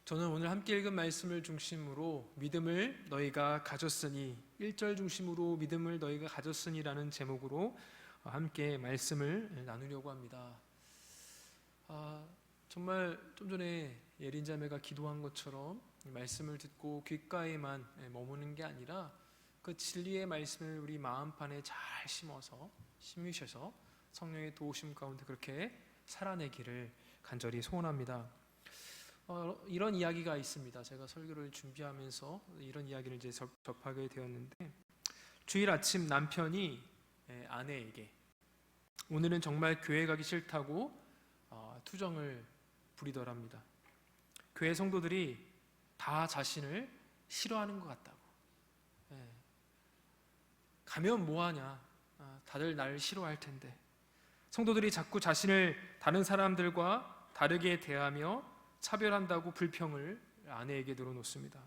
저는 오늘 함께 읽은 말씀을 중심으로 믿음을 너희가 가졌으니 1절 중심으로 믿음을 너희가 가졌으니라는 제목으로 함께 말씀을 나누려고 합니다. 정말 좀 전에 예린 자매가 기도한 것처럼 말씀을 듣고 귓가에만 머무는 게 아니라 그 진리의 말씀을 우리 마음판에 잘 심으셔서 성령의 도우심 가운데 그렇게 살아내기를 간절히 소원합니다. 이런 이야기가 있습니다. 제가 설교를 준비하면서 이런 이야기를 이제 접하게 되었는데, 주일 아침 남편이 아내에게 오늘은 정말 교회 가기 싫다고 투정을 부리더랍니다. 교회 성도들이 다 자신을 싫어하는 것 같다고. 가면 뭐하냐, 다들 나를 싫어할 텐데. 성도들이 자꾸 자신을 다른 사람들과 다르게 대하며 차별한다고 불평을 아내에게 늘어놓습니다.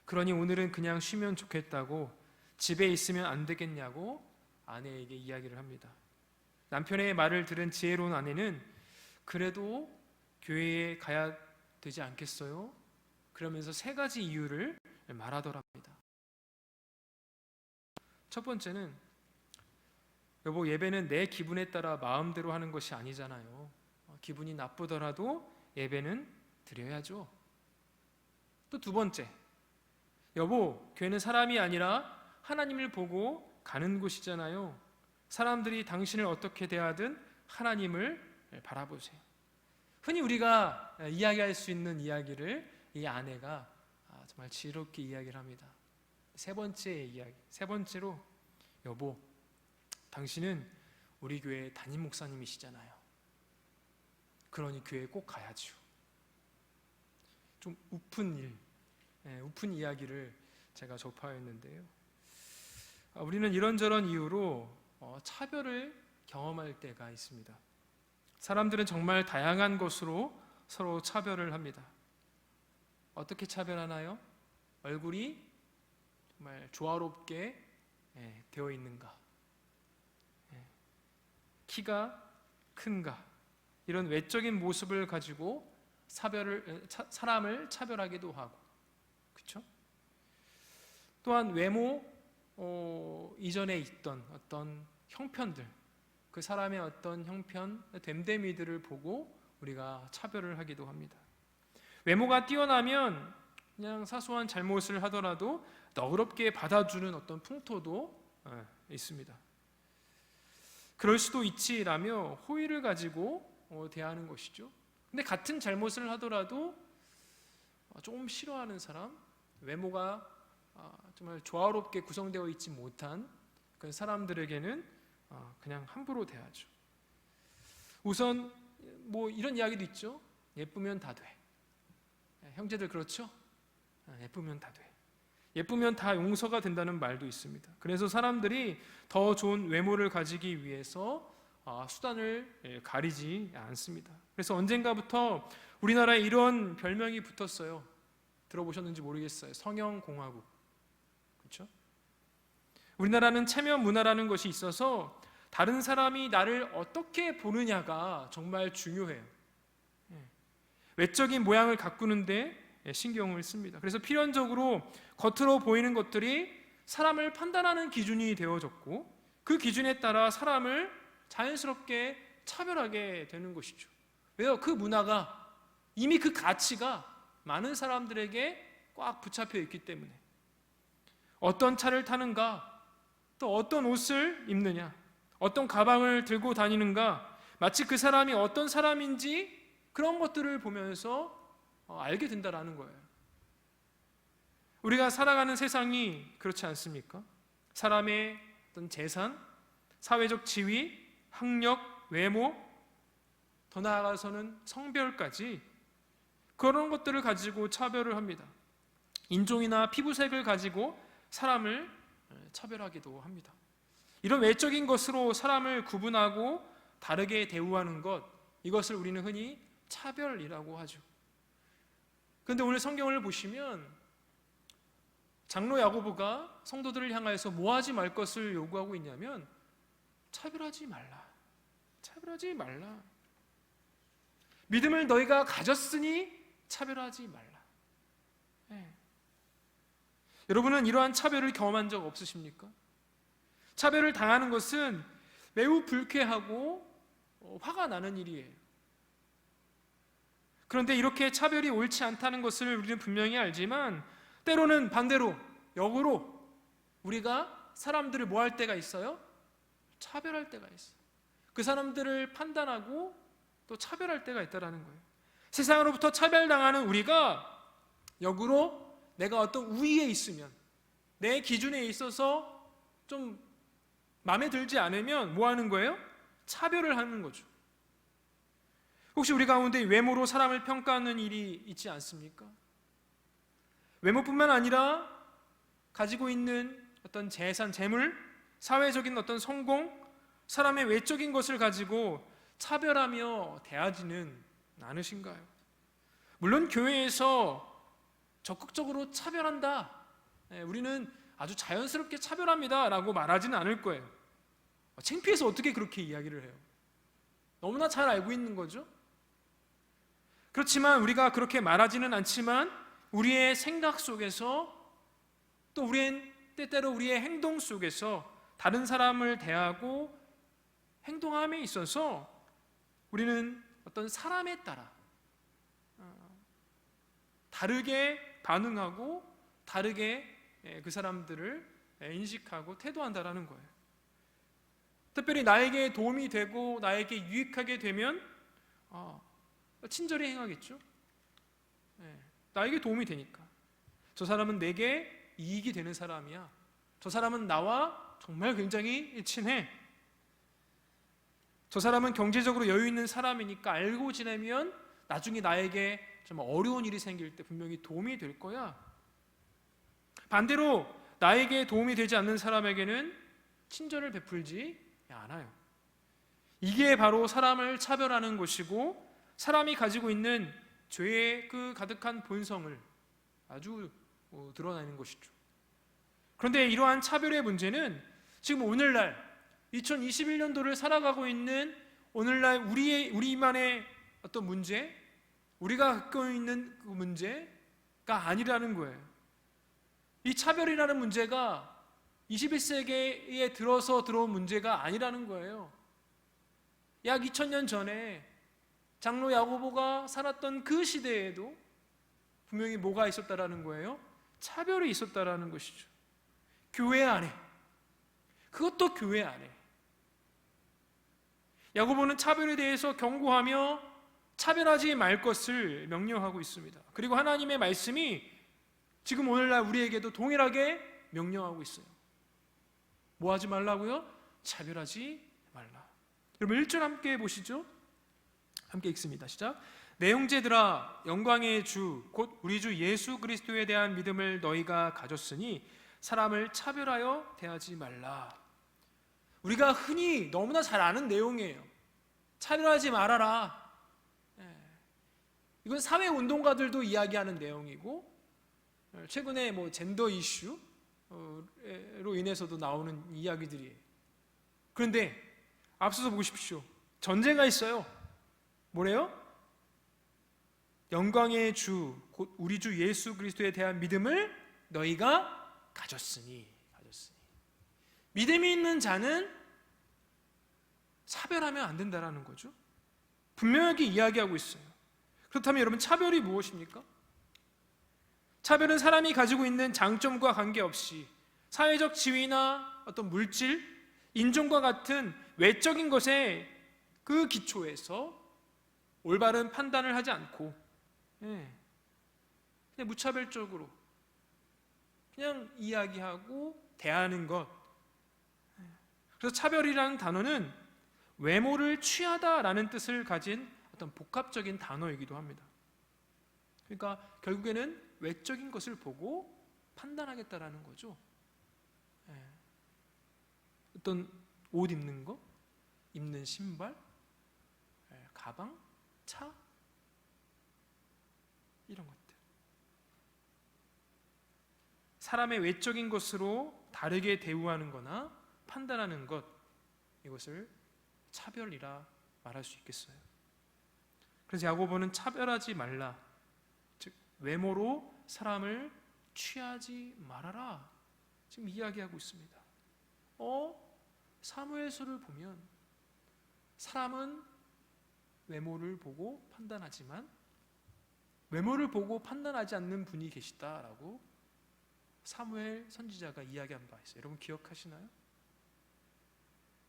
그러니 오늘은 그냥 쉬면 좋겠다고, 집에 있으면 안 되겠냐고 아내에게 이야기를 합니다. 남편의 말을 들은 지혜로운 아내는 그래도 교회에 가야 되지 않겠어요? 그러면서 3가지 이유를 말하더랍니다. 첫 번째는, 여보, 예배는 내 기분에 따라 마음대로 하는 것이 아니잖아요. 기분이 나쁘더라도 예배는 드려야죠. 또 2번째, 여보, 교회는 사람이 아니라 하나님을 보고 가는 곳이잖아요. 사람들이 당신을 어떻게 대하든 하나님을 바라보세요. 흔히 우리가 이야기할 수 있는 이야기를 이 아내가 정말 지혜롭게 이야기를 합니다. 3번째 이야기, 3번째로, 여보, 당신은 우리 교회 담임 목사님이시잖아요. 그러니 교회에 꼭 가야죠. 좀 우픈 이야기를 제가 접하였는데요. 우리는 이런저런 이유로 차별을 경험할 때가 있습니다. 사람들은 정말 다양한 것으로 서로 차별을 합니다. 어떻게 차별하나요? 얼굴이 정말 조화롭게 되어 있는가, 키가 큰가, 이런 외적인 모습을 가지고 사람을 차별하기도 하고, 그렇죠? 또한 외모 이전에 있던 어떤 형편들, 그 사람의 어떤 형편, 됨됨이들을 보고 우리가 차별을 하기도 합니다. 외모가 뛰어나면 그냥 사소한 잘못을 하더라도 너그럽게 받아주는 어떤 풍토도 있습니다. 그럴 수도 있지라며 호의를 가지고 대하는 것이죠. 근데 같은 잘못을 하더라도 조금 싫어하는 사람, 외모가 정말 조화롭게 구성되어 있지 못한 그 사람들에게는 그냥 함부로 대하죠. 우선 뭐 이런 이야기도 있죠. 예쁘면 다 돼. 형제들 그렇죠? 예쁘면 다 돼. 예쁘면 다 용서가 된다는 말도 있습니다. 그래서 사람들이 더 좋은 외모를 가지기 위해서 수단을 가리지 않습니다. 그래서 언젠가부터 우리나라에 이런 별명이 붙었어요. 들어보셨는지 모르겠어요. 성형공화국. 그렇죠? 우리나라는 체면 문화라는 것이 있어서 다른 사람이 나를 어떻게 보느냐가 정말 중요해요. 외적인 모양을 가꾸는데 신경을 씁니다. 그래서 필연적으로 겉으로 보이는 것들이 사람을 판단하는 기준이 되어졌고, 그 기준에 따라 사람을 자연스럽게 차별하게 되는 것이죠. 왜요? 그 문화가, 이미 그 가치가 많은 사람들에게 꽉 붙잡혀 있기 때문에. 어떤 차를 타는가, 또 어떤 옷을 입느냐, 어떤 가방을 들고 다니는가, 마치 그 사람이 어떤 사람인지 그런 것들을 보면서 알게 된다라는 거예요. 우리가 살아가는 세상이 그렇지 않습니까? 사람의 어떤 재산, 사회적 지위, 학력, 외모, 더 나아가서는 성별까지 그런 것들을 가지고 차별을 합니다. 인종이나 피부색을 가지고 사람을 차별하기도 합니다. 이런 외적인 것으로 사람을 구분하고 다르게 대우하는 것, 이것을 우리는 흔히 차별이라고 하죠. 그런데 오늘 성경을 보시면 장로 야고보가 성도들을 향하여서 뭐 하지 말 것을 요구하고 있냐면, 차별하지 말라. 차별하지 말라. 믿음을 너희가 가졌으니 차별하지 말라. 여러분은 이러한 차별을 경험한 적 없으십니까? 차별을 당하는 것은 매우 불쾌하고 화가 나는 일이에요. 그런데 이렇게 차별이 옳지 않다는 것을 우리는 분명히 알지만 때로는 반대로 역으로 우리가 사람들을 뭐 할 때가 있어요? 차별할 때가 있어요. 그 사람들을 판단하고 또 차별할 때가 있다는 거예요. 세상으로부터 차별당하는 우리가 역으로 내가 어떤 우위에 있으면, 내 기준에 있어서 좀 마음에 들지 않으면 뭐 하는 거예요? 차별을 하는 거죠. 혹시 우리 가운데 외모로 사람을 평가하는 일이 있지 않습니까? 외모뿐만 아니라 가지고 있는 어떤 재산, 재물, 사회적인 어떤 성공, 사람의 외적인 것을 가지고 차별하며 대하지는 않으신가요? 물론 교회에서 적극적으로 차별한다, 우리는 아주 자연스럽게 차별합니다 라고 말하지는 않을 거예요. 창피해서 어떻게 그렇게 이야기를 해요? 너무나 잘 알고 있는 거죠. 그렇지만 우리가 그렇게 말하지는 않지만 우리의 생각 속에서, 또 우리의 때때로 우리의 행동 속에서 다른 사람을 대하고 행동함에 있어서 우리는 어떤 사람에 따라 다르게 반응하고 다르게 그 사람들을 인식하고 태도한다라는 거예요. 특별히 나에게 도움이 되고 나에게 유익하게 되면 친절히 행하겠죠. 나에게 도움이 되니까. 저 사람은 내게 이익이 되는 사람이야. 저 사람은 나와 정말 굉장히 친해. 저 사람은 경제적으로 여유 있는 사람이니까 알고 지내면 나중에 나에게 좀 어려운 일이 생길 때 분명히 도움이 될 거야. 반대로 나에게 도움이 되지 않는 사람에게는 친절을 베풀지 않아요. 이게 바로 사람을 차별하는 것이고, 사람이 가지고 있는 죄의 그 가득한 본성을 아주 드러내는 것이죠. 그런데 이러한 차별의 문제는 지금 오늘날 2021년도를 살아가고 있는 오늘날 우리만의 어떤 문제, 우리가 갖고 있는 그 문제가 아니라는 거예요. 이 차별이라는 문제가 21세기에 들어서 들어온 문제가 아니라는 거예요. 약 2000년 전에 장로 야고보가 살았던 그 시대에도 분명히 뭐가 있었다라는 거예요? 차별이 있었다라는 것이죠. 교회 안에, 그것도 교회 안에. 야고보는 차별에 대해서 경고하며 차별하지 말 것을 명령하고 있습니다. 그리고 하나님의 말씀이 지금 오늘날 우리에게도 동일하게 명령하고 있어요. 뭐 하지 말라고요? 차별하지 말라. 여러분 1절 함께 보시죠. 함께 읽습니다. 시작. 내 형제들아, 영광의 주 곧 우리 주 예수 그리스도에 대한 믿음을 너희가 가졌으니 사람을 차별하여 대하지 말라. 우리가 흔히 너무나 잘 아는 내용이에요. 차별하지 말아라. 이건 사회운동가들도 이야기하는 내용이고, 최근에 뭐 젠더 이슈로 인해서도 나오는 이야기들이에요. 그런데 앞서서 보십시오. 전제가 있어요. 뭐래요? 영광의 주 곧 우리 주 예수 그리스도에 대한 믿음을 너희가 가졌으니. 믿음이 있는 자는 차별하면 안 된다라는 거죠. 분명하게 이야기하고 있어요. 그렇다면 여러분, 차별이 무엇입니까? 차별은 사람이 가지고 있는 장점과 관계없이 사회적 지위나 어떤 물질, 인종과 같은 외적인 것에 그 기초에서 올바른 판단을 하지 않고 그냥 무차별적으로 그냥 이야기하고 대하는 것. 그래서 차별이라는 단어는 외모를 취하다라는 뜻을 가진 어떤 복합적인 단어이기도 합니다. 그러니까 결국에는 외적인 것을 보고 판단하겠다라는 거죠. 어떤 옷 입는 거, 입는 신발, 가방, 차, 이런 것들. 사람의 외적인 것으로 다르게 대우하는 거나 판단하는 것, 이것을 차별이라 말할 수 있겠어요. 그래서 야고보는 차별하지 말라, 즉 외모로 사람을 취하지 말아라. 지금 이야기하고 있습니다. 사무엘서를 보면 사람은 외모를 보고 판단하지만 외모를 보고 판단하지 않는 분이 계시다라고 사무엘 선지자가 이야기한 바 있어요. 여러분 기억하시나요?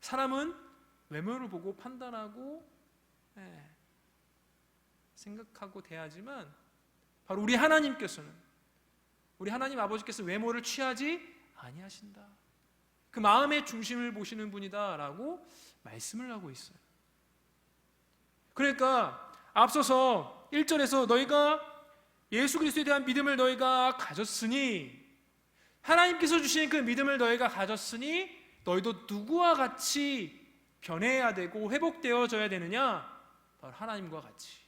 사람은 외모를 보고 판단하고 생각하고 대하지만 바로 우리 하나님께서는, 우리 하나님 아버지께서 외모를 취하지 아니하신다. 그 마음의 중심을 보시는 분이다라고 말씀을 하고 있어요. 그러니까 앞서서 1절에서 너희가 예수 그리스도에 대한 믿음을 너희가 가졌으니, 하나님께서 주신 그 믿음을 너희가 가졌으니 너희도 누구와 같이 변해야 되고 회복되어져야 되느냐? 바로 하나님과 같이.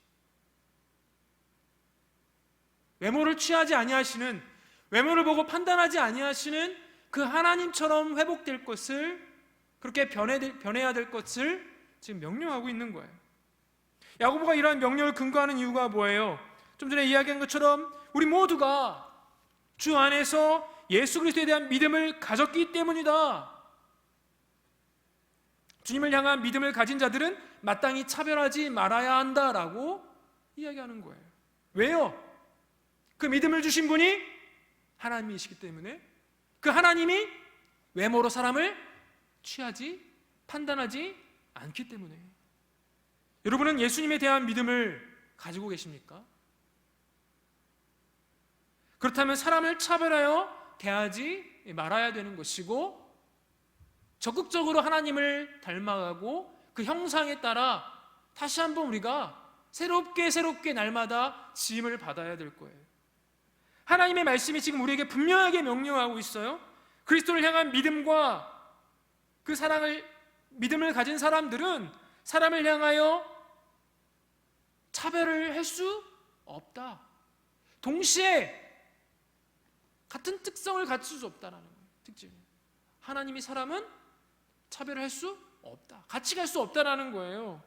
외모를 취하지 아니하시는, 외모를 보고 판단하지 아니하시는 그 하나님처럼 회복될 것을, 그렇게 변해야 될 것을 지금 명령하고 있는 거예요. 야고보가 이러한 명령을 근거하는 이유가 뭐예요? 좀 전에 이야기한 것처럼 우리 모두가 주 안에서 예수 그리스도에 대한 믿음을 가졌기 때문이다. 주님을 향한 믿음을 가진 자들은 마땅히 차별하지 말아야 한다라고 이야기하는 거예요. 왜요? 그 믿음을 주신 분이 하나님이시기 때문에, 그 하나님이 외모로 사람을 취하지, 판단하지 않기 때문에. 여러분은 예수님에 대한 믿음을 가지고 계십니까? 그렇다면 사람을 차별하여 대하지 말아야 되는 것이고, 적극적으로 하나님을 닮아가고 그 형상에 따라 다시 한번 우리가 새롭게 날마다 지음을 받아야 될 거예요. 하나님의 말씀이 지금 우리에게 분명하게 명령하고 있어요. 그리스도를 향한 믿음과 그 사랑을, 믿음을 가진 사람들은 사람을 향하여 차별을 할 수 없다. 동시에 같은 특성을 갖출 수 없다라는 특징이에요. 하나님이 사람은 차별을 할 수 없다, 같이 갈 수 없다라는 거예요.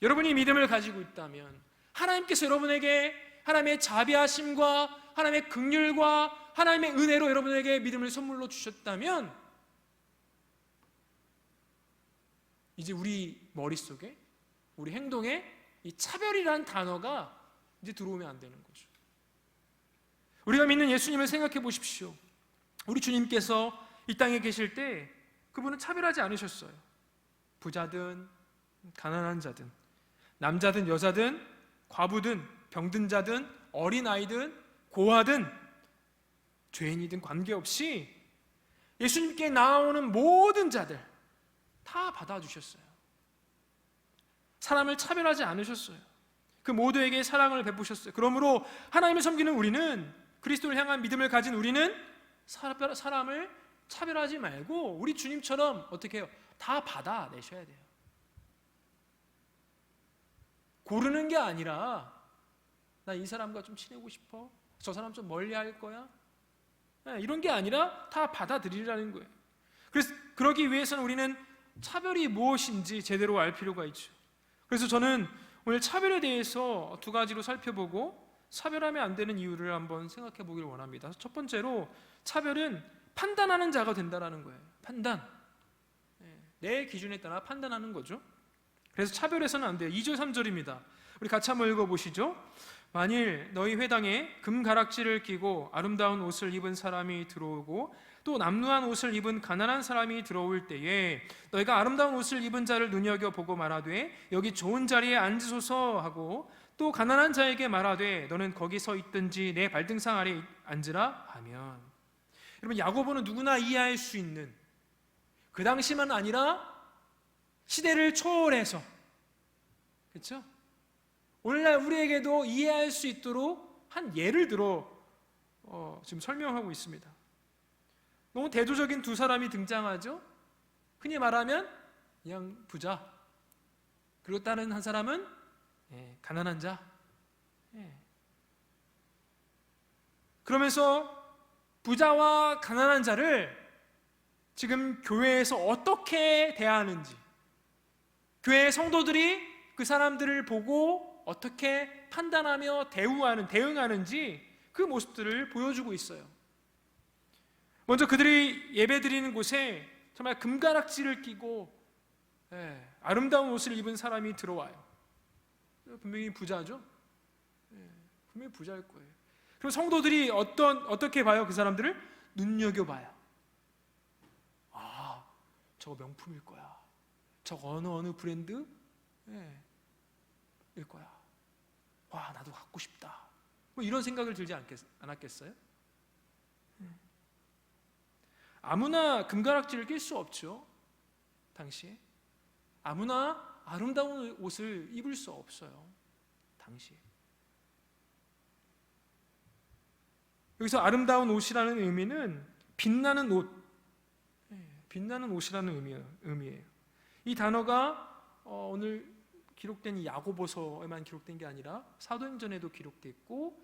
여러분이 믿음을 가지고 있다면, 하나님께서 여러분에게 하나님의 자비하심과 하나님의 긍휼과 하나님의 은혜로 여러분에게 믿음을 선물로 주셨다면, 이제 우리 머릿속에, 우리 행동에 이 차별이라는 단어가 이제 들어오면 안 되는 거죠. 우리가 믿는 예수님을 생각해 보십시오. 우리 주님께서 이 땅에 계실 때 그분은 차별하지 않으셨어요. 부자든 가난한 자든, 남자든 여자든, 과부든 병든 자든, 어린아이든 고아든 죄인이든 관계없이 예수님께 나오는 모든 자들 다 받아주셨어요. 사람을 차별하지 않으셨어요. 그 모두에게 사랑을 베푸셨어요. 그러므로 하나님을 섬기는 우리는, 그리스도를 향한 믿음을 가진 우리는 사람을 차별하지 말고 우리 주님처럼 어떻게 해요? 다 받아내셔야 돼요. 고르는 게 아니라 나 이 사람과 좀 친해지고 싶어, 저 사람 좀 멀리 할 거야, 이런 게 아니라 다 받아들이라는 거예요. 그래서 그러기 위해서는 우리는 차별이 무엇인지 제대로 알 필요가 있죠. 그래서 저는 오늘 차별에 대해서 두 가지로 살펴보고 차별하면 안 되는 이유를 한번 생각해 보기를 원합니다. 첫 번째로, 차별은 판단하는 자가 된다는 거예요. 판단, 내 기준에 따라 판단하는 거죠. 그래서 차별해서는 안 돼요. 2절 3절입니다. 우리 같이 한번 읽어보시죠. 만일 너희 회당에 금가락지를 끼고 아름다운 옷을 입은 사람이 들어오고 또 남루한 옷을 입은 가난한 사람이 들어올 때에 너희가 아름다운 옷을 입은 자를 눈여겨보고 말하되 여기 좋은 자리에 앉으소서 하고, 또 가난한 자에게 말하되 너는 거기 서 있든지 내 발등상 아래 앉으라 하면. 여러분, 야고보는 누구나 이해할 수 있는, 그 당시만 아니라 시대를 초월해서, 그렇죠? 오늘날 우리에게도 이해할 수 있도록 한 예를 들어 지금 설명하고 있습니다. 너무 대조적인 두 사람이 등장하죠. 흔히 말하면 그냥 부자, 그리고 다른 한 사람은 가난한 자. 그러면서 부자와 가난한 자를 지금 교회에서 어떻게 대하는지, 교회의 성도들이 그 사람들을 보고 어떻게 판단하며 대응하는지 그 모습들을 보여주고 있어요. 먼저 그들이 예배드리는 곳에 정말 금가락지를 끼고 아름다운 옷을 입은 사람이 들어와요. 분명히 부자죠. 분명히 부자일 거예요. 그럼 성도들이 어떻게 봐요? 그 사람들을 눈여겨봐요. 아, 저거 명품일 거야. 저거 어느 브랜드? 일 거야. 와, 나도 갖고 싶다. 뭐 이런 생각을 들지 않았겠어요? 아무나 금가락지를 낄 수 없죠. 당시에 아무나 아름다운 옷을 입을 수 없어요. 당시에. 여기서 아름다운 옷이라는 의미는 빛나는 옷, 빛나는 옷이라는 의미예요. 이 단어가 오늘 기록된 이 야고보서에만 기록된 게 아니라 사도행전에도 기록되어 있고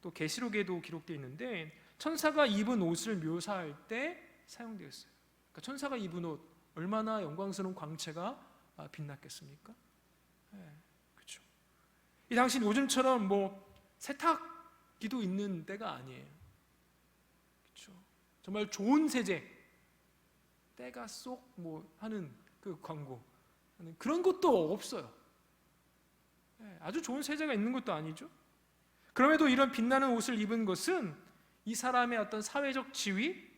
또 계시록에도 기록되어 있는데 천사가 입은 옷을 묘사할 때 사용되었어요. 그러니까 천사가 입은 옷, 얼마나 영광스러운 광채가 빛났겠습니까? 그렇죠. 이 당시 요즘처럼 뭐 세탁기도 있는 때가 아니에요. 그렇죠. 정말 좋은 세제, 때가 쏙 뭐 하는 그 광고, 그런 것도 없어요. 아주 좋은 세제가 있는 것도 아니죠. 그럼에도 이런 빛나는 옷을 입은 것은 이 사람의 어떤 사회적 지위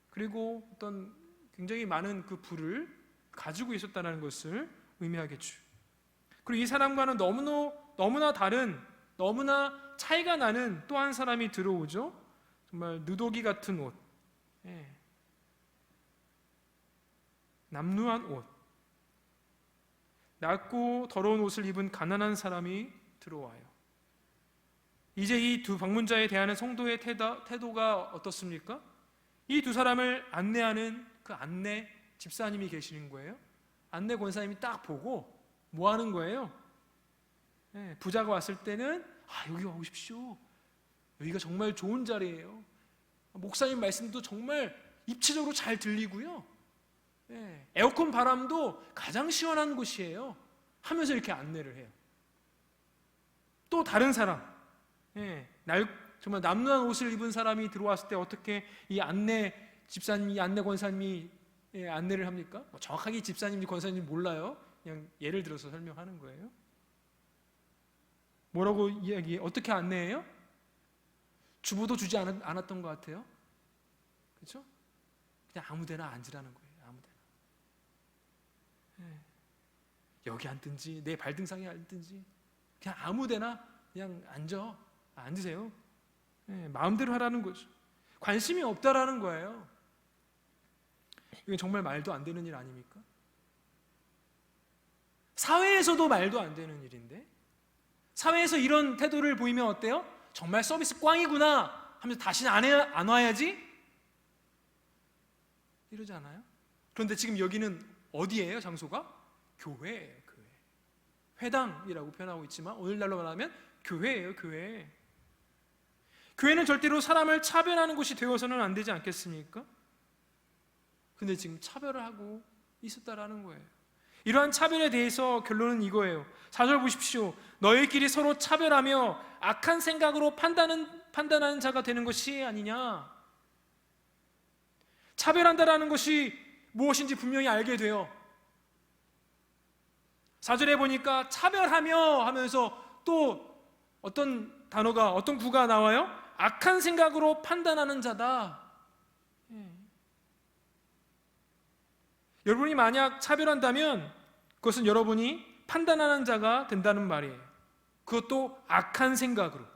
그리고 어떤 굉장히 많은 그 부를 가지고 있었다는 것을 의미하겠죠. 그리고 이 사람과는 너무나 다른, 너무나 차이가 나는 또 한 사람이 들어오죠. 정말 누더기 같은 옷, 남루한 옷, 낡고 더러운 옷을 입은 가난한 사람이 들어와요. 이제 이 두 방문자에 대한 성도의 태도가 어떻습니까? 이 두 사람을 안내하는 그 안내 집사님이 계시는 거예요. 안내 권사님이 딱 보고 뭐 하는 거예요? 부자가 왔을 때는 여기 오십시오. 여기가 정말 좋은 자리예요. 목사님 말씀도 정말 입체적으로 잘 들리고요. 에어컨 바람도 가장 시원한 곳이에요. 하면서 이렇게 안내를 해요. 또 다른 사람, 정말 남루한 옷을 입은 사람이 들어왔을 때 어떻게 이 안내 집사님이, 안내 권사님이 안내를 합니까? 정확하게 집사님인지 권사님인지 몰라요. 그냥 예를 들어서 설명하는 거예요. 뭐라고 어떻게 안내해요? 주보도 주지 않았던 것 같아요. 그렇죠? 그냥 아무데나 앉으라는 거예요. 아무데나. 여기 앉든지 내 발등상에 앉든지 그냥 아무데나 그냥 앉으세요. 마음대로 하라는 거죠. 관심이 없다라는 거예요. 이게 정말 말도 안 되는 일 아닙니까? 사회에서도 말도 안 되는 일인데 사회에서 이런 태도를 보이면 어때요? 정말 서비스 꽝이구나 하면서 다시는 안 와야지? 이러지 않아요? 그런데 지금 여기는 어디예요? 장소가? 교회예요. 교회. 회당이라고 표현하고 있지만 오늘날로 말하면 교회예요. 교회. 교회는 절대로 사람을 차별하는 곳이 되어서는 안 되지 않겠습니까? 근데 지금 차별을 하고 있었다라는 거예요. 이러한 차별에 대해서 결론은 이거예요. 4절 보십시오. 너희끼리 서로 차별하며 악한 생각으로 판단하는 자가 되는 것이 아니냐. 차별한다라는 것이 무엇인지 분명히 알게 돼요. 4절에 보니까 차별하며 하면서 또 어떤 단어가, 어떤 구가 나와요? 악한 생각으로 판단하는 자다. 여러분이 만약 차별한다면 그것은 여러분이 판단하는 자가 된다는 말이에요. 그것도 악한 생각으로.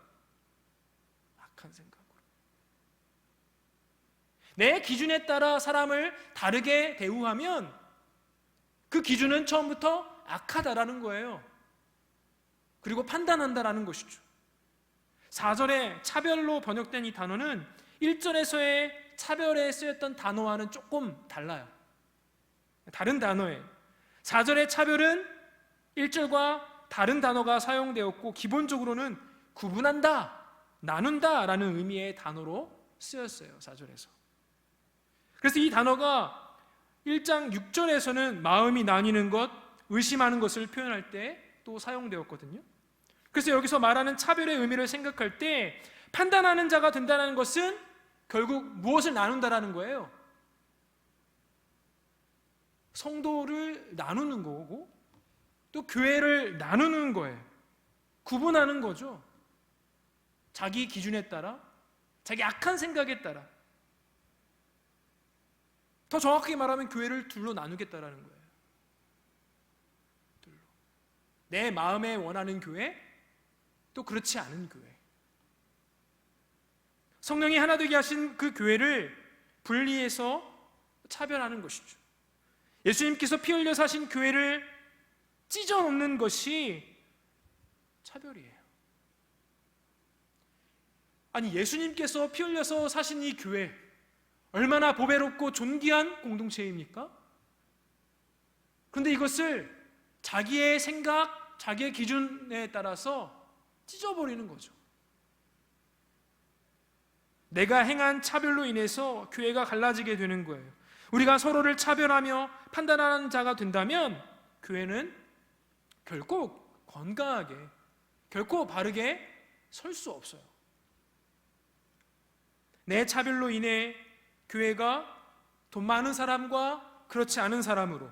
악한 생각으로. 내 기준에 따라 사람을 다르게 대우하면 그 기준은 처음부터 악하다라는 거예요. 그리고 판단한다라는 것이죠. 4절에 차별로 번역된 이 단어는 1절에서의 차별에 쓰였던 단어와는 조금 달라요. 다른 단어예요. 4절의 차별은 1절과 다른 단어가 사용되었고 기본적으로는 구분한다, 나눈다 라는 의미의 단어로 쓰였어요. 4절에서. 그래서 이 단어가 1장 6절에서는 마음이 나뉘는 것, 의심하는 것을 표현할 때 또 사용되었거든요. 그래서 여기서 말하는 차별의 의미를 생각할 때 판단하는 자가 된다는 것은 결국 무엇을 나눈다라는 거예요? 성도를 나누는 거고 또 교회를 나누는 거예요. 구분하는 거죠. 자기 기준에 따라, 자기 악한 생각에 따라. 더 정확하게 말하면 교회를 둘로 나누겠다라는 거예요. 둘로. 내 마음에 원하는 교회, 또 그렇지 않은 교회. 성령이 하나 되게 하신 그 교회를 분리해서 차별하는 것이죠. 예수님께서 피 흘려 사신 교회를 찢어놓는 것이 차별이에요. 아니, 예수님께서 피 흘려서 사신 이 교회 얼마나 보배롭고 존귀한 공동체입니까? 그런데 이것을 자기의 생각, 자기의 기준에 따라서 찢어버리는 거죠. 내가 행한 차별로 인해서 교회가 갈라지게 되는 거예요. 우리가 서로를 차별하며 판단하는 자가 된다면 교회는 결코 건강하게, 결코 바르게 설 수 없어요. 내 차별로 인해 교회가 돈 많은 사람과 그렇지 않은 사람으로,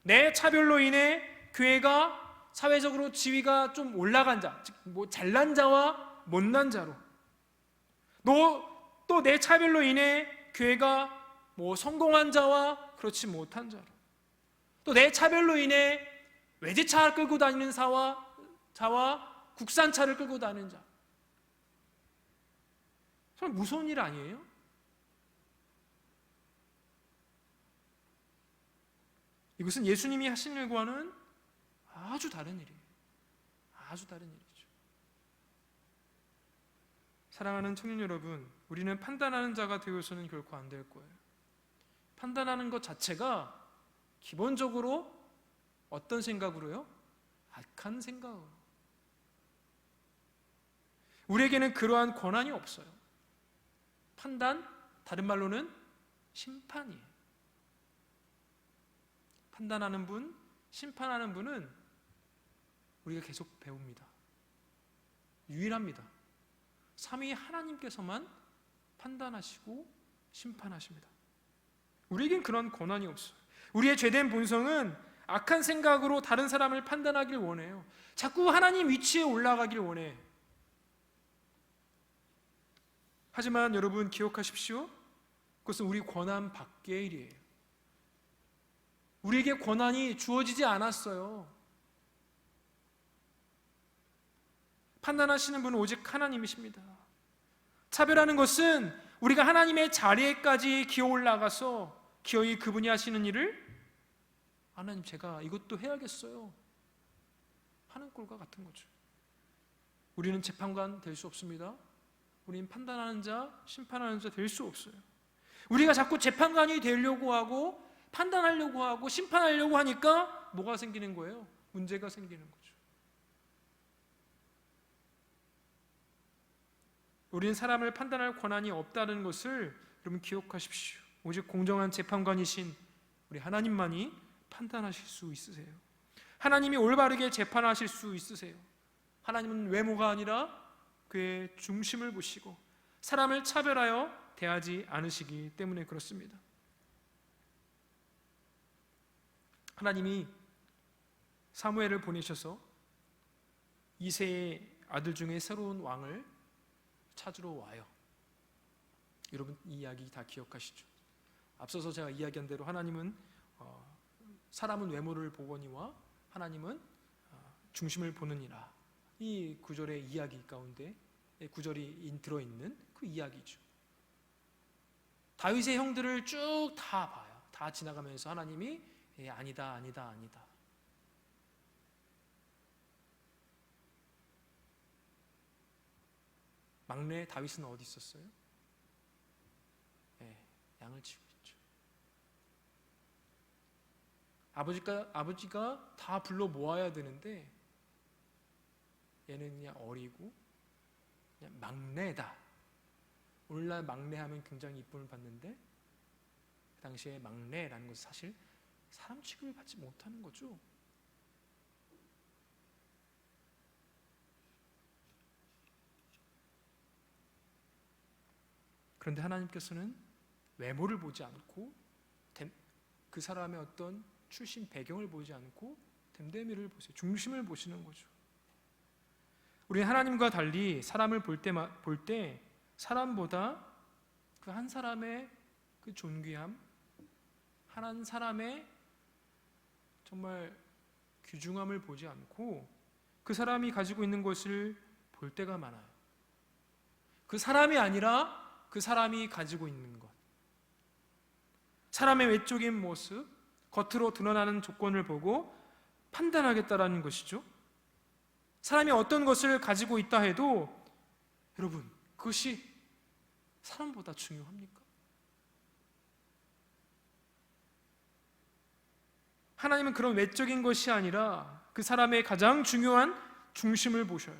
내 차별로 인해 교회가 사회적으로 지위가 좀 올라간 자, 즉 잘난 자와 못난 자로, 또 내 차별로 인해 교회가 성공한 자와 그렇지 못한 자로, 또 내 차별로 인해 외제차를 끌고 다니는 자와 국산차를 끌고 다니는 자. 정말 무서운 일 아니에요? 이것은 예수님이 하신 일과는 아주 다른 일이에요. 아주 다른 일이죠. 사랑하는 청년 여러분, 우리는 판단하는 자가 되어서는 결코 안 될 거예요. 판단하는 것 자체가 기본적으로 어떤 생각으로요? 악한 생각으로. 우리에게는 그러한 권한이 없어요. 판단, 다른 말로는 심판이에요. 판단하는 분, 심판하는 분은 우리가 계속 배웁니다. 유일합니다. 삼위 하나님께서만 판단하시고 심판하십니다. 우리에겐 그런 권한이 없어요. 우리의 죄된 본성은 악한 생각으로 다른 사람을 판단하길 원해요. 자꾸 하나님 위치에 올라가길 원해. 하지만 여러분 기억하십시오. 그것은 우리 권한 밖의 일이에요. 우리에게 권한이 주어지지 않았어요. 판단하시는 분은 오직 하나님이십니다. 차별하는 것은 우리가 하나님의 자리에까지 기어 올라가서 기어이 그분이 하시는 일을 하나님 제가 이것도 해야겠어요 하는 꼴과 같은 거죠. 우리는 재판관 될 수 없습니다. 우리는 판단하는 자, 심판하는 자 될 수 없어요. 우리가 자꾸 재판관이 되려고 하고 판단하려고 하고 심판하려고 하니까 뭐가 생기는 거예요? 문제가 생기는 거죠. 우리는 사람을 판단할 권한이 없다는 것을 여러분 기억하십시오. 오직 공정한 재판관이신 우리 하나님만이 판단하실 수 있으세요. 하나님이 올바르게 재판하실 수 있으세요. 하나님은 외모가 아니라 그의 중심을 보시고 사람을 차별하여 대하지 않으시기 때문에 그렇습니다. 하나님이 사무엘을 보내셔서 이새의 아들 중에 새로운 왕을 찾으러 와요. 여러분 이 이야기 다 기억하시죠? 앞서서 제가 이야기한 대로 하나님은 사람은 외모를 보거니와 하나님은 중심을 보느니라. 이 구절의 이야기 가운데 구절이 들어있는 그 이야기죠. 다윗의 형들을 쭉 다 봐요. 다 지나가면서 하나님이 아니다 아니다 아니다. 막내 다윗은 어디 있었어요? 양을 치고 있죠. 아버지가 다 불러 모아야 되는데 얘는 그냥 어리고 그냥 막내다. 오늘날 막내하면 굉장히 이쁨을 받는데 그 당시에 막내라는 것은 사실 사람 취급을 받지 못하는 거죠. 그런데 하나님께서는 외모를 보지 않고 그 사람의 어떤 출신 배경을 보지 않고 됨됨이를 보세요. 중심을 보시는 거죠. 우리는 하나님과 달리 사람을 볼 때 사람보다 그 한 사람의 그 존귀함, 한 사람의 정말 귀중함을 보지 않고 그 사람이 가지고 있는 것을 볼 때가 많아요. 그 사람이 아니라 그 사람이 가지고 있는 것, 사람의 외적인 모습, 겉으로 드러나는 조건을 보고 판단하겠다라는 것이죠. 사람이 어떤 것을 가지고 있다 해도 여러분, 그것이 사람보다 중요합니까? 하나님은 그런 외적인 것이 아니라 그 사람의 가장 중요한 중심을 보셔요.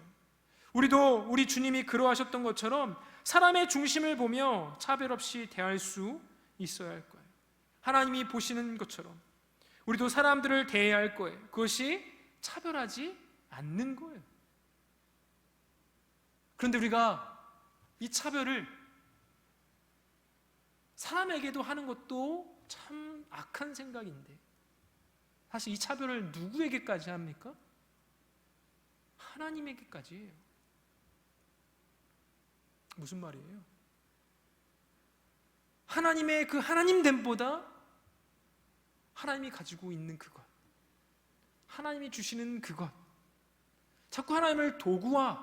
우리도 우리 주님이 그러하셨던 것처럼 사람의 중심을 보며 차별 없이 대할 수 있어야 할 거예요. 하나님이 보시는 것처럼 우리도 사람들을 대해야 할 거예요. 그것이 차별하지 않는 거예요. 그런데 우리가 이 차별을 사람에게도 하는 것도 참 악한 생각인데, 사실 이 차별을 누구에게까지 합니까? 하나님에게까지 해요. 무슨 말이에요? 하나님의 그 하나님됨보다 하나님이 가지고 있는 그것, 하나님이 주시는 그것, 자꾸 하나님을 도구화를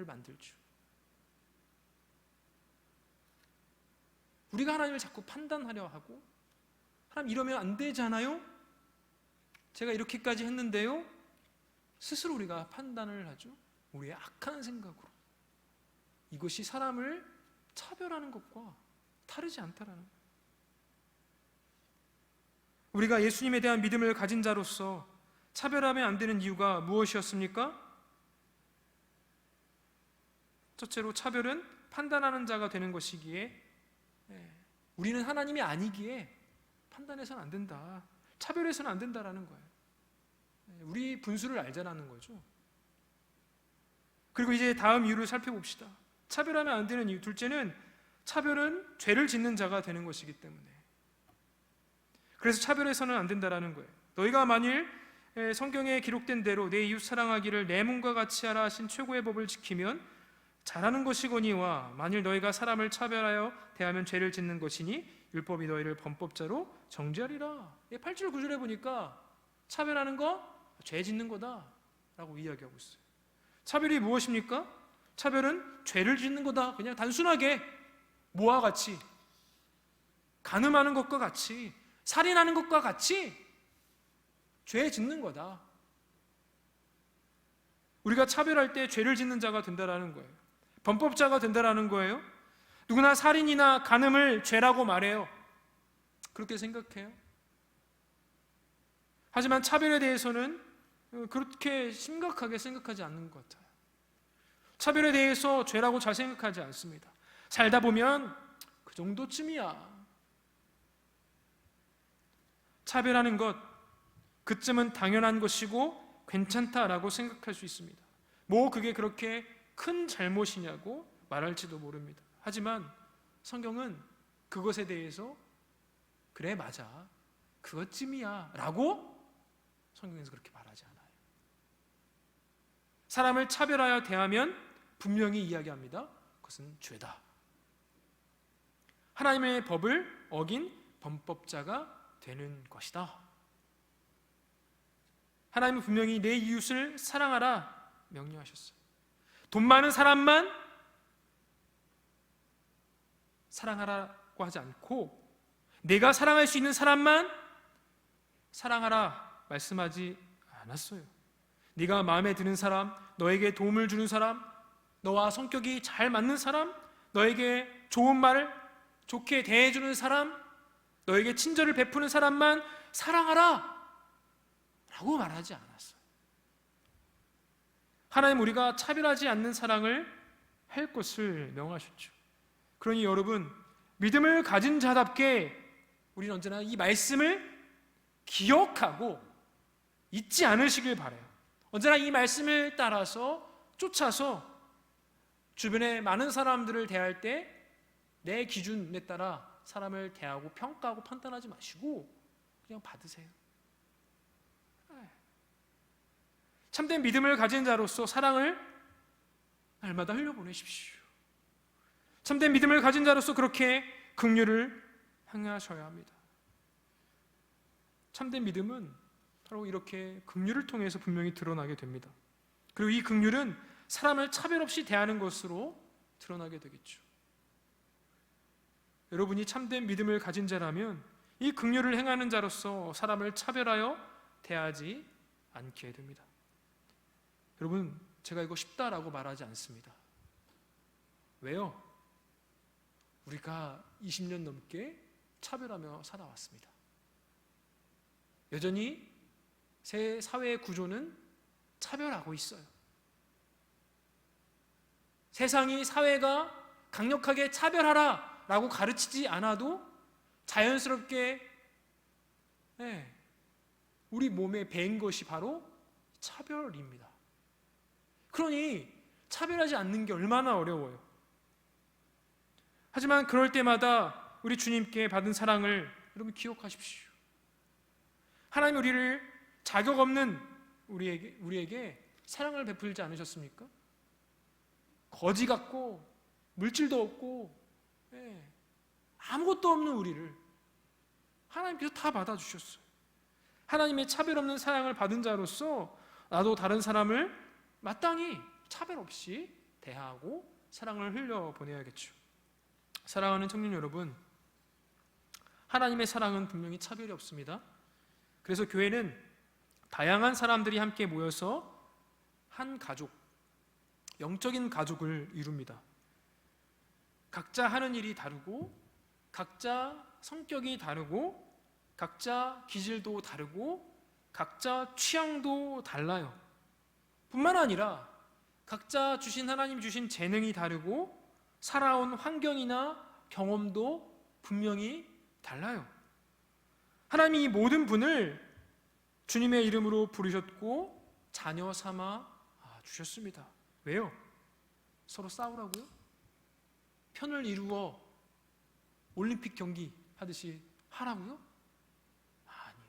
만들죠. 우리가 하나님을 자꾸 판단하려 하고, 하나님 이러면 안 되잖아요? 제가 이렇게까지 했는데요? 스스로 우리가 판단을 하죠. 우리의 악한 생각으로. 이것이 사람을 차별하는 것과 다르지 않다라는 거예요. 우리가 예수님에 대한 믿음을 가진 자로서 차별하면 안 되는 이유가 무엇이었습니까? 첫째로 차별은 판단하는 자가 되는 것이기에, 우리는 하나님이 아니기에 판단해서는 안 된다, 차별해서는 안 된다라는 거예요. 우리 분수를 알자라는 거죠. 그리고 이제 다음 이유를 살펴봅시다. 차별하면 안 되는 이유, 둘째는 차별은 죄를 짓는 자가 되는 것이기 때문에, 그래서 차별해서는 안 된다라는 거예요. 너희가 만일 성경에 기록된 대로 내 이웃 사랑하기를 내 몸과 같이 하라 하신 최고의 법을 지키면 잘하는 것이거니와, 만일 너희가 사람을 차별하여 대하면 죄를 짓는 것이니 율법이 너희를 범법자로 정죄하리라. 8절 9절에 보니까 차별하는 거 죄 짓는 거다 라고 이야기하고 있어요. 차별이 무엇입니까? 차별은 죄를 짓는 거다. 그냥 단순하게 뭐와 같이, 간음하는 것과 같이, 살인하는 것과 같이 죄 짓는 거다. 우리가 차별할 때 죄를 짓는 자가 된다라는 거예요. 범법자가 된다라는 거예요. 누구나 살인이나 간음을 죄라고 말해요. 그렇게 생각해요. 하지만 차별에 대해서는 그렇게 심각하게 생각하지 않는 것 같아요. 차별에 대해서 죄라고 잘 생각하지 않습니다. 살다 보면 그 정도쯤이야. 차별하는 것, 그쯤은 당연한 것이고 괜찮다라고 생각할 수 있습니다. 뭐 그게 그렇게 큰 잘못이냐고 말할지도 모릅니다. 하지만 성경은 그것에 대해서 그래 맞아, 그것쯤이야 라고 성경에서 그렇게 말하지 않아요. 사람을 차별하여 대하면 분명히 이야기합니다. 그것은 죄다. 하나님의 법을 어긴 범법자가 되는 것이다. 하나님은 분명히 내 이웃을 사랑하라 명령하셨어요. 돈 많은 사람만 사랑하라고 하지 않고 내가 사랑할 수 있는 사람만 사랑하라 말씀하지 않았어요. 네가 마음에 드는 사람, 너에게 도움을 주는 사람, 너와 성격이 잘 맞는 사람, 너에게 좋은 말을 좋게 대해주는 사람, 너에게 친절을 베푸는 사람만 사랑하라 라고 말하지 않았어요. 하나님 우리가 차별하지 않는 사랑을 할 것을 명하셨죠. 그러니 여러분, 믿음을 가진 자답게 우리는 언제나 이 말씀을 기억하고 잊지 않으시길 바라요. 언제나 이 말씀을 따라서 쫓아서 주변에 많은 사람들을 대할 때 내 기준에 따라 사람을 대하고 평가하고 판단하지 마시고 그냥 받으세요. 참된 믿음을 가진 자로서 사랑을 날마다 흘려보내십시오. 참된 믿음을 가진 자로서 그렇게 긍휼을 행하셔야 합니다. 참된 믿음은 바로 이렇게 긍휼을 통해서 분명히 드러나게 됩니다. 그리고 이 긍휼은 사람을 차별 없이 대하는 것으로 드러나게 되겠죠. 여러분이 참된 믿음을 가진 자라면 이 긍휼을 행하는 자로서 사람을 차별하여 대하지 않게 됩니다. 여러분, 제가 이거 쉽다라고 말하지 않습니다. 왜요? 우리가 20년 넘게 차별하며 살아왔습니다. 여전히 새 사회의 구조는 차별하고 있어요. 세상이 사회가 강력하게 차별하라 라고 가르치지 않아도 자연스럽게 우리 몸에 배인 것이 바로 차별입니다. 그러니 차별하지 않는 게 얼마나 어려워요. 하지만 그럴 때마다 우리 주님께 받은 사랑을 여러분 기억하십시오. 하나님 우리를 자격 없는 우리에게 사랑을 베풀지 않으셨습니까? 거지 같고 물질도 없고 아무것도 없는 우리를 하나님께서 다 받아주셨어요. 하나님의 차별 없는 사랑을 받은 자로서 나도 다른 사람을 마땅히 차별 없이 대하고 사랑을 흘려보내야겠죠. 사랑하는 청년 여러분, 하나님의 사랑은 분명히 차별이 없습니다. 그래서 교회는 다양한 사람들이 함께 모여서 한 가족, 영적인 가족을 이룹니다. 각자 하는 일이 다르고 각자 성격이 다르고 각자 기질도 다르고 각자 취향도 달라요. 뿐만 아니라 각자 주신 하나님 주신 재능이 다르고 살아온 환경이나 경험도 분명히 달라요. 하나님이 이 모든 분을 주님의 이름으로 부르셨고 자녀 삼아 주셨습니다. 왜요? 서로 싸우라고요? 편을 이루어 올림픽 경기 하듯이 하라고요? 아니에요.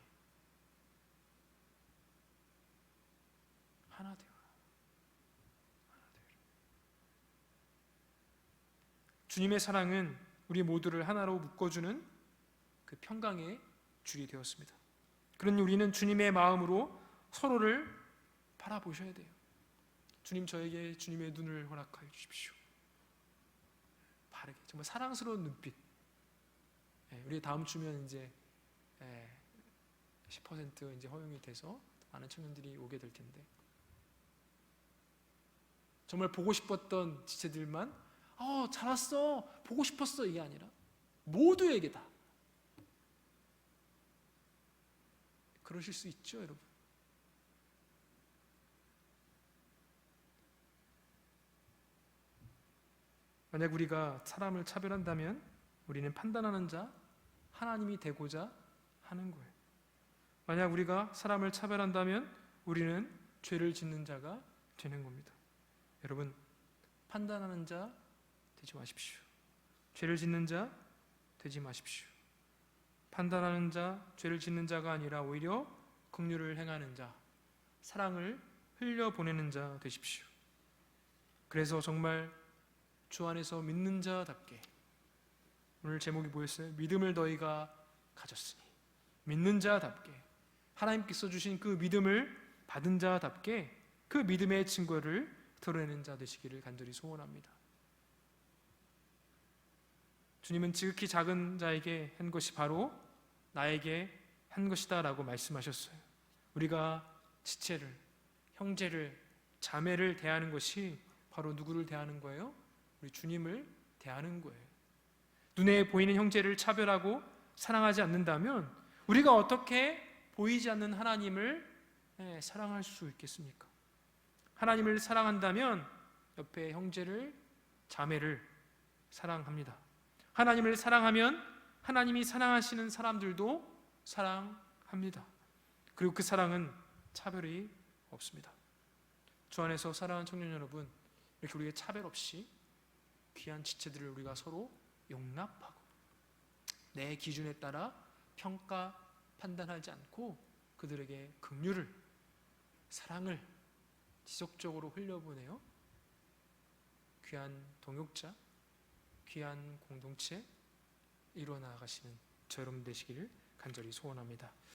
하나 되어라. 주님의 사랑은 우리 모두를 하나로 묶어주는 그 평강의 줄이 되었습니다. 그러니 우리는 주님의 마음으로 서로를 바라보셔야 돼요. 주님, 저에게 주님의 눈을 허락하여 주십시오. 바르게, 정말 사랑스러운 눈빛. 우리 다음 주면 이제 10% 이제 허용이 돼서 많은 청년들이 오게 될 텐데, 정말 보고 싶었던 지체들만 잘 왔어, 보고 싶었어, 이게 아니라 모두에게 다 그러실 수 있죠, 여러분. 만약 우리가 사람을 차별한다면 우리는 판단하는 자, 하나님이 되고자 하는 거예요. 만약 우리가 사람을 차별한다면 우리는 죄를 짓는 자가 되는 겁니다. 여러분, 판단하는 자 되지 마십시오. 죄를 짓는 자 되지 마십시오. 판단하는 자, 죄를 짓는 자가 아니라 오히려 긍휼을 행하는 자, 사랑을 흘려보내는 자 되십시오. 그래서 정말 주 안에서 믿는 자답게, 오늘 제목이 뭐였어요? 믿음을 너희가 가졌으니, 믿는 자답게, 하나님께서 주신 그 믿음을 받은 자답게 그 믿음의 증거를 드러내는 자 되시기를 간절히 소원합니다. 주님은 지극히 작은 자에게 한 것이 바로 나에게 한 것이다 라고 말씀하셨어요. 우리가 지체를, 형제를, 자매를 대하는 것이 바로 누구를 대하는 거예요? 우리 주님을 대하는 거예요. 눈에 보이는 형제를 차별하고 사랑하지 않는다면 우리가 어떻게 보이지 않는 하나님을 사랑할 수 있겠습니까? 하나님을 사랑한다면 옆에 형제를, 자매를 사랑합니다. 하나님을 사랑하면 하나님이 사랑하시는 사람들도 사랑합니다. 그리고 그 사랑은 차별이 없습니다. 주 안에서 사랑하는 청년 여러분, 이렇게 우리가 차별 없이 귀한 지체들을 우리가 서로 용납하고 내 기준에 따라 평가 판단하지 않고 그들에게 긍휼을, 사랑을 지속적으로 흘려보내어 귀한 동역자, 귀한 공동체 이루어 나가시는 저 여러분 되시기를 간절히 소원합니다.